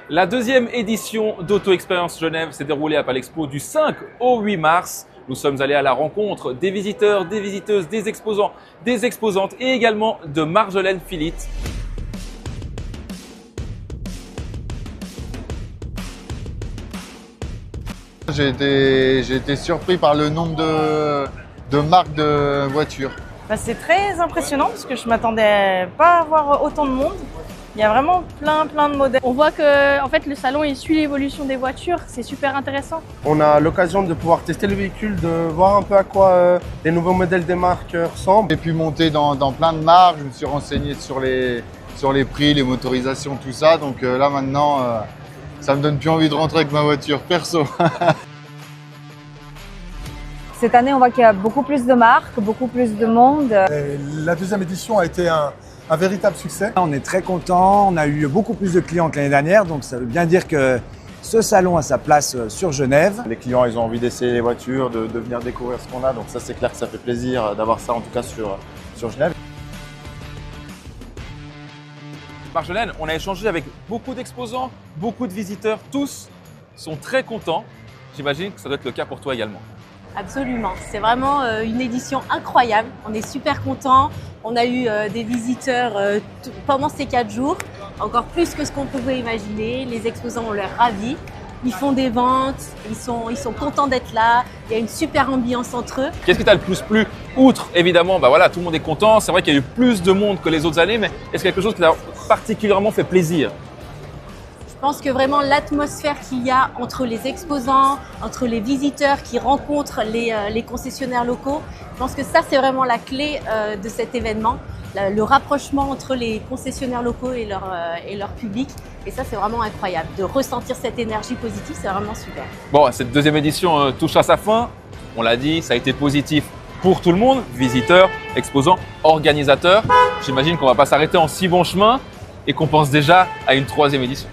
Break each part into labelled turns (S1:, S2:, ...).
S1: La deuxième édition d'Auto Expérience Genève s'est déroulée à Palexpo du 5 au 8 mars. Nous sommes allés à la rencontre des visiteurs, des visiteuses, des exposants, des exposantes et également de Marjolaine Philitte.
S2: J'ai été surpris par le nombre de marques de voitures.
S3: C'est très impressionnant parce que je m'attendais pas à voir autant de monde. Il y a vraiment plein de modèles.
S4: On voit que en fait, le salon il suit l'évolution des voitures, c'est super intéressant.
S5: On a l'occasion de pouvoir tester le véhicule, de voir un peu à quoi les nouveaux modèles des marques ressemblent.
S2: J'ai pu monter dans plein de marques, je me suis renseigné sur les prix, les motorisations, tout ça. Donc là maintenant, ça me donne plus envie de rentrer avec ma voiture perso.
S6: Cette année, on voit qu'il y a beaucoup plus de marques, beaucoup plus de monde.
S7: La deuxième édition a été un véritable succès.
S8: On est très content, on a eu beaucoup plus de clients que l'année dernière, donc ça veut bien dire que ce salon a sa place sur Genève.
S9: Les clients, ils ont envie d'essayer les voitures, de venir découvrir ce qu'on a, donc ça c'est clair que ça fait plaisir d'avoir ça en tout cas sur Genève.
S1: Marjolaine, on a échangé avec beaucoup d'exposants, beaucoup de visiteurs, tous sont très contents. J'imagine que ça doit être le cas pour toi également.
S10: Absolument, c'est vraiment une édition incroyable. On est super contents. On a eu des visiteurs pendant ces 4 jours, encore plus que ce qu'on pouvait imaginer. Les exposants ont l'air ravis. Ils font des ventes, ils sont contents d'être là. Il y a une super ambiance entre eux.
S1: Qu'est-ce qui t'a le plus plu? Outre, évidemment, tout le monde est content. C'est vrai qu'il y a eu plus de monde que les autres années, mais est-ce qu'il y a quelque chose qui t'a particulièrement fait plaisir?
S10: Je pense que vraiment l'atmosphère qu'il y a entre les exposants, entre les visiteurs qui rencontrent les concessionnaires locaux, je pense que ça c'est vraiment la clé de cet événement, le rapprochement entre les concessionnaires locaux et leur public. Et ça c'est vraiment incroyable, de ressentir cette énergie positive, c'est vraiment super.
S1: Bon, cette deuxième édition touche à sa fin. On l'a dit, ça a été positif pour tout le monde, visiteurs, exposants, organisateurs. J'imagine qu'on ne va pas s'arrêter en si bon chemin et qu'on pense déjà à une troisième édition.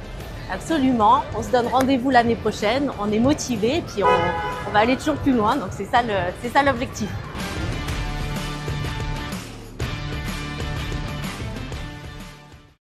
S10: Absolument, on se donne rendez-vous l'année prochaine, on est motivés et puis on va aller toujours plus loin, donc c'est ça l'objectif.